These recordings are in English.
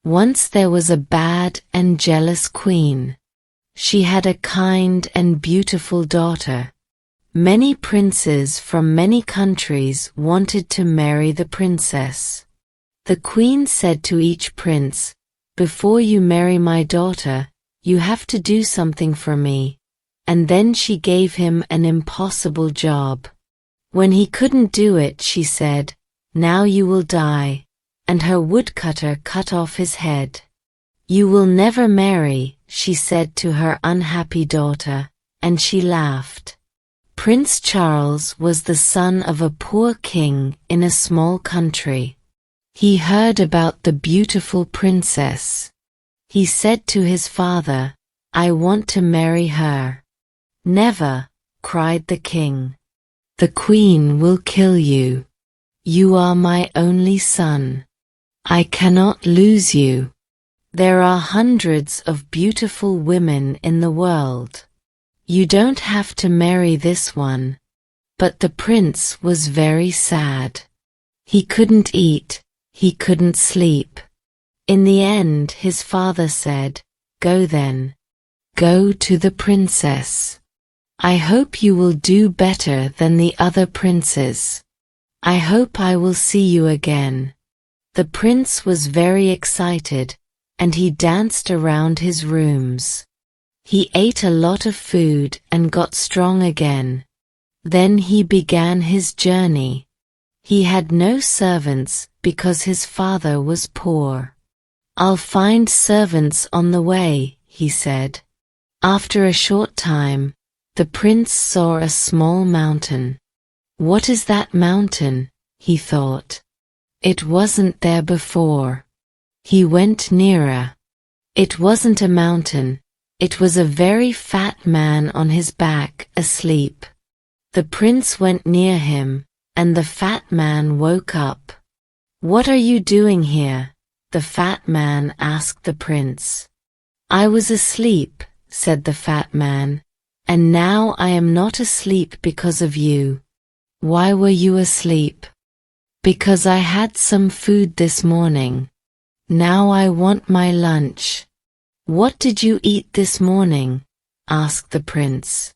Once there was a bad and jealous queen. She had a kind and beautiful daughter. Many princes from many countries wanted to marry the princess. The queen said to each prince, "Before you marry my daughter, you have to do something for me." And then she gave him an impossible job. When he couldn't do it, she said, "Now you will die," and her woodcutter cut off his head. "You will never marry," she said to her unhappy daughter, and she laughed. Prince Charles was the son of a poor king in a small country. He heard about the beautiful princess. He said to his father, "I want to marry her." "Never," cried the king. "The queen will kill you. You are my only son. I cannot lose you. There are hundreds of beautiful women in the world. You don't have to marry this one." But the prince was very sad. He couldn't eat, he couldn't sleep. In the end, his father said, "Go then. Go to the princess. I hope you will do better than the other princes. I hope I will see you again." The prince was very excited, and he danced around his rooms. He ate a lot of food and got strong again. Then he began his journey. He had no servants because his father was poor. "I'll find servants on the way," he said. After a short time, the prince saw a small mountain. "What is that mountain?" he thought. It wasn't there before. He went nearer. It wasn't a mountain. It was a very fat man on his back, asleep. The prince went near him, and the fat man woke up. "What are you doing here?" the fat man asked the prince. "I was asleep," said the fat man, "and now I am not asleep because of you." "Why were you asleep?" "Because I had some food this morning. Now I want my lunch." "What did you eat this morning?" asked the prince.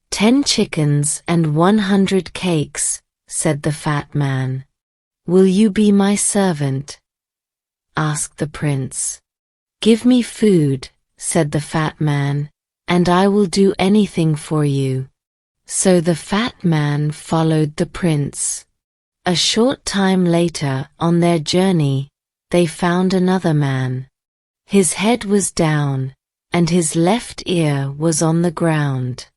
10 chickens and 100 cakes," said the fat man. "Will you be my servant?" asked the prince. "Give me food," said the fat man, "and I will do anything for you." So the fat man followed the prince. A short time later, on their journey, they found another man. His head was down, and his left ear was on the ground.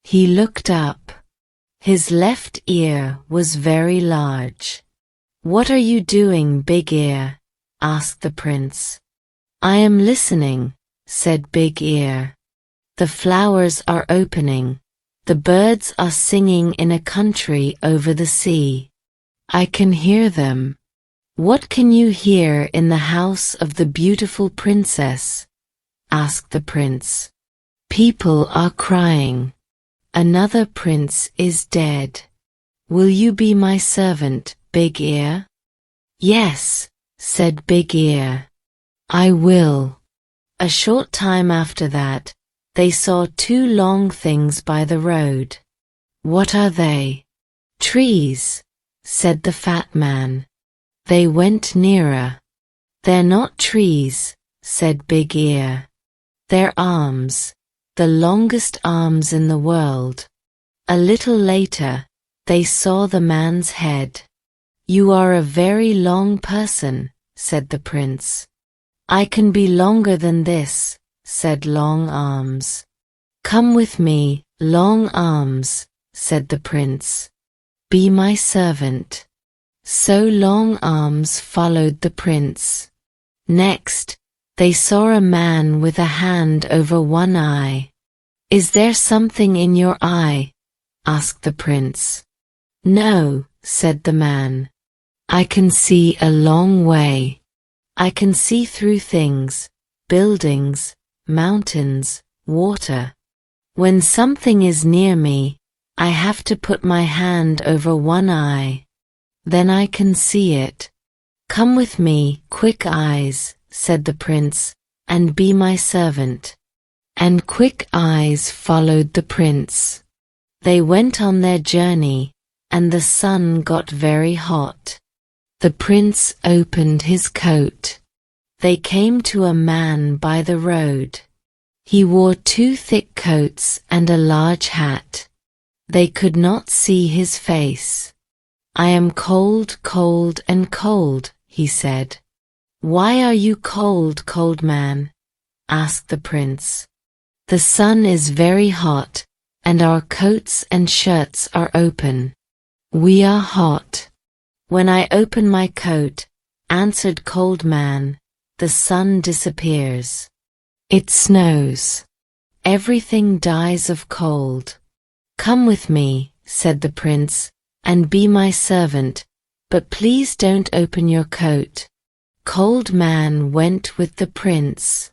He looked up. His left ear was very large. "What are you doing, Big Ear?" asked the prince. "I am listening," said Big Ear. "The flowers are opening. The birds are singing in a country over the sea. I can hear them." "What can you hear in the house of the beautiful princess?" asked the prince. "People are crying. Another prince is dead. Will you be my servant, Big Ear?" "Yes," said Big Ear. "I will." A short time after that, they saw 2 long things by the road. "What are they?" "Trees," said the fat man. They went nearer. "They're not trees," said Big Ear. "They're arms, the longest arms in the world." A little later, they saw the man's head. "You are a very long person," said the prince. "I can be longer than this," said Long Arms. "Come with me, Long Arms," said the prince. "Be my servant." So Long Arms followed the prince. Next, they saw a man with a hand over one eye. "Is there something in your eye?" asked the prince. "No," said the man. "I can see a long way. I can see through things, buildings, mountains, water. When something is near me, I have to put my hand over one eye. Then I can see it. Come with me, Quick Eyes," said the prince, "and be my servant." And quick eyes followed the prince. They went on their journey, and the sun got very hot. The prince opened his coat. They came to a man by the road. He wore 2 thick coats and a large hat. They could not see his face. "I am cold, cold and cold," he said. "Why are you cold, cold man?" asked the prince. "The sun is very hot, and our coats and shirts are open." "We are hot." "When I open my coat," answered Cold Man, "the sun disappears. It snows. Everything dies of cold." "Come with me," said the prince, "and be my servant, but please don't open your coat." Cold Man went with the prince.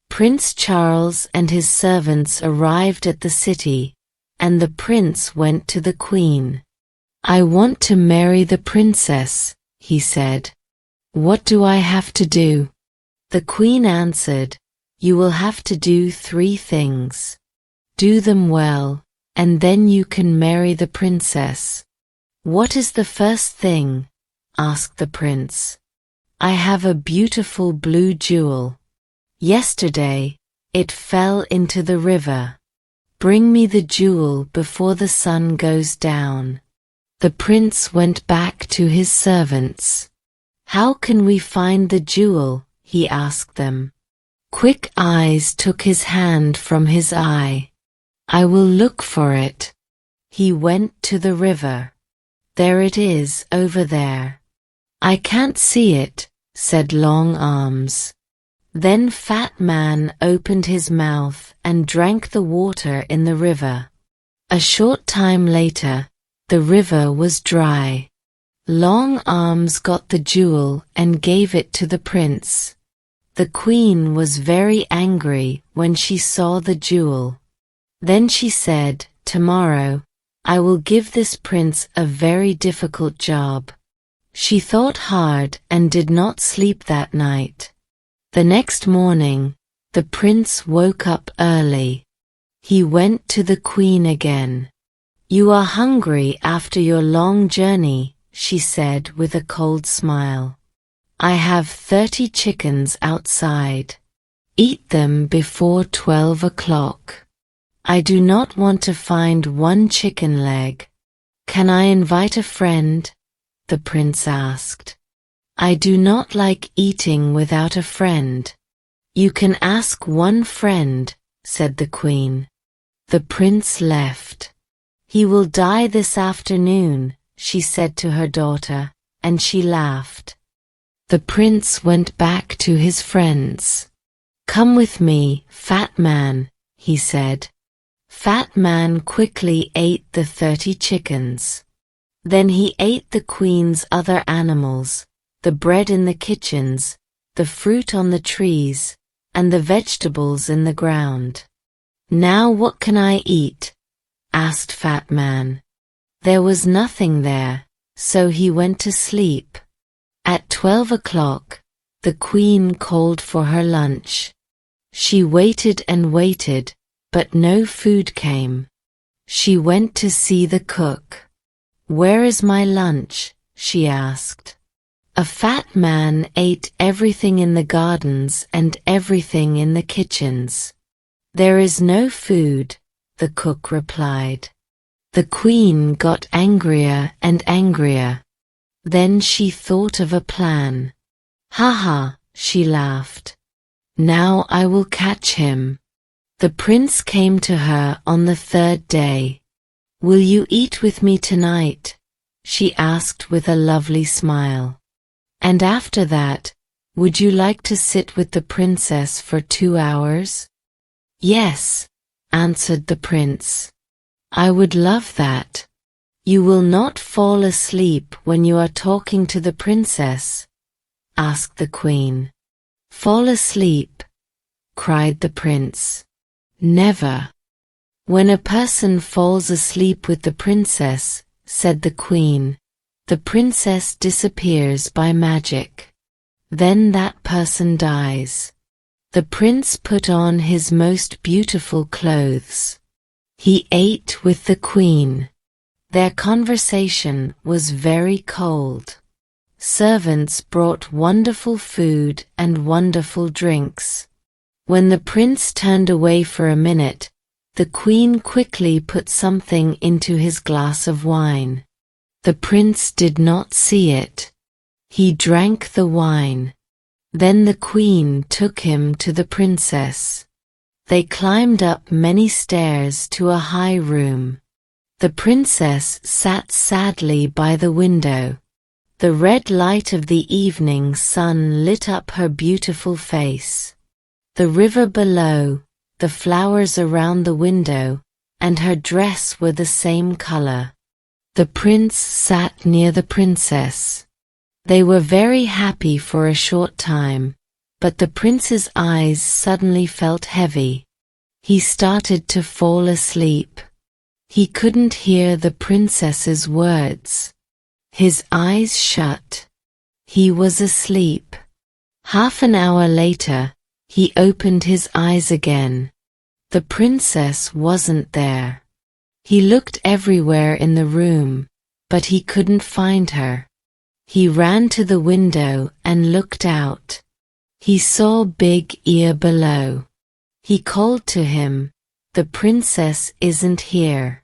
Prince Charles and his servants arrived at the city, and the prince went to the queen. "I want to marry the princess," he said. "What do I have to do?" The queen answered, "You will have to do 3 things. Do them well, and then you can marry the princess." "What is the first thing?" asked the prince. "I have a beautiful blue jewel. Yesterday, it fell into the river. Bring me the jewel before the sun goes down." The prince went back to his servants. "How can we find the jewel?" he asked them. Quick Eyes took his hand from his eye. "I will look for it." He went to the river. "There it is over there." "I can't see it," said Long Arms. Then Fat Man opened his mouth and drank the water in the river. A short time later, the river was dry. Long Arms got the jewel and gave it to the prince. The queen was very angry when she saw the jewel. Then she said, "Tomorrow, I will give this prince a very difficult job." She thought hard and did not sleep that night. The next morning, the prince woke up early. He went to the queen again. "You are hungry after your long journey," she said with a cold smile. "I have 30 chickens outside. Eat them before 12 o'clock. I do not want to find 1 chicken leg." "Can I invite a friend?" the prince asked. "I do not like eating without a friend." "You can ask 1 friend," said the queen. The prince left. "He will die this afternoon," she said to her daughter, and she laughed. The prince went back to his friends. "Come with me, Fat Man," he said. Fat Man quickly ate the 30 chickens. Then he ate the queen's other animals, the bread in the kitchens, the fruit on the trees, and the vegetables in the ground. "Now what can I eat?" asked Fat Man. There was nothing there, so he went to sleep. At 12 o'clock, the queen called for her lunch. She waited and waited, but no food came. She went to see the cook. "Where is my lunch?" she asked. A fat man ate everything in the gardens and everything in the kitchens. "There is no food," the cook replied. The queen got angrier and angrier. Then she thought of a plan. "Ha ha," she laughed. "Now I will catch him." The prince came to her on the 3rd day. "Will you eat with me tonight?" she asked with a lovely smile. "And after that, would you like to sit with the princess for 2 hours?" "Yes," answered the prince. "I would love that." "You will not fall asleep when you are talking to the princess?" asked the queen. "Fall asleep?" cried the prince. "Never." "When a person falls asleep with the princess," said the queen, "the princess disappears by magic." Then that person dies. The prince put on his most beautiful clothes. He ate with the queen. Their conversation was very cold. Servants brought wonderful food and wonderful drinks. When the prince turned away for a minute, the queen quickly put something into his glass of wine. The prince did not see it. He drank the wine. Then the queen took him to the princess. They climbed up many stairs to a high room. The princess sat sadly by the window. The red light of the evening sun lit up her beautiful face. The river below, the flowers around the window, and her dress were the same color. The prince sat near the princess. They were very happy for a short time, but the prince's eyes suddenly felt heavy. He started to fall asleep. He couldn't hear the princess's words. His eyes shut. He was asleep. Half an hour later, he opened his eyes again. The princess wasn't there. He looked everywhere in the room, but he couldn't find her. He ran to the window and looked out. He saw Big Ear below. He called to him, "The princess isn't here.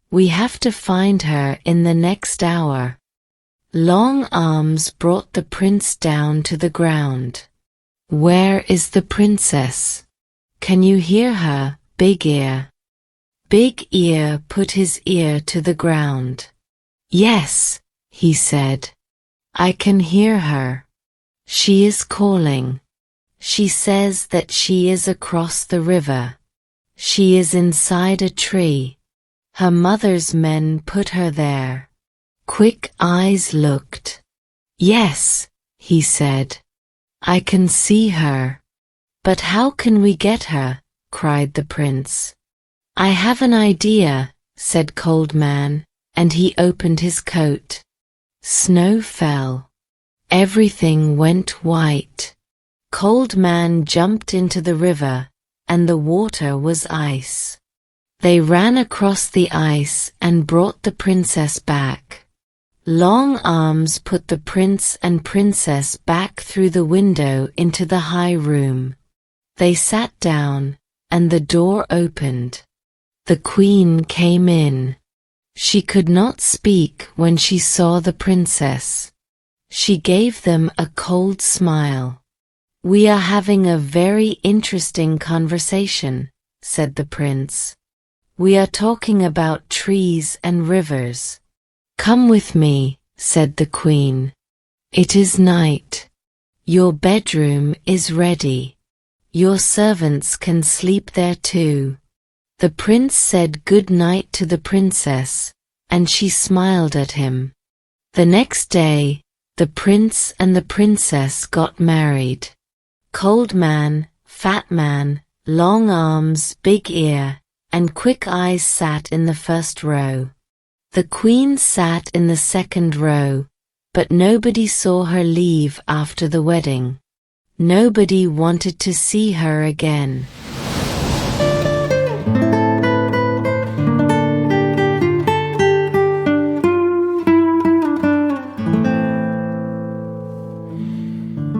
We have to find her in the next hour." Long Arms brought the prince down to the ground. "Where is the princess? Can you hear her, Big Ear?" Big Ear put his ear to the ground. "Yes," he said. "I can hear her. She is calling. She says that she is across the river. She is inside a tree. Her mother's men put her there." Quick Eyes looked. "Yes," he said. "I can see her. But how can we get her?" cried the prince. "I have an idea," said Cold Man, and he opened his coat. Snow fell. Everything went white. Cold Man jumped into the river, and the water was ice. They ran across the ice and brought the princess back. Long Arms put the prince and princess back through the window into the high room. They sat down, and the door opened. The queen came in. She could not speak when she saw the princess. She gave them a cold smile. "We are having a very interesting conversation," said the prince. "We are talking about trees and rivers." "Come with me," said the queen. "It is night. Your bedroom is ready. Your servants can sleep there too." The prince said good night to the princess, and she smiled at him. The next day, the prince and the princess got married. Cold Man, Fat Man, Long Arms, Big Ear, and Quick Eyes sat in the first row. The queen sat in the second row, but nobody saw her leave after the wedding. Nobody wanted to see her again.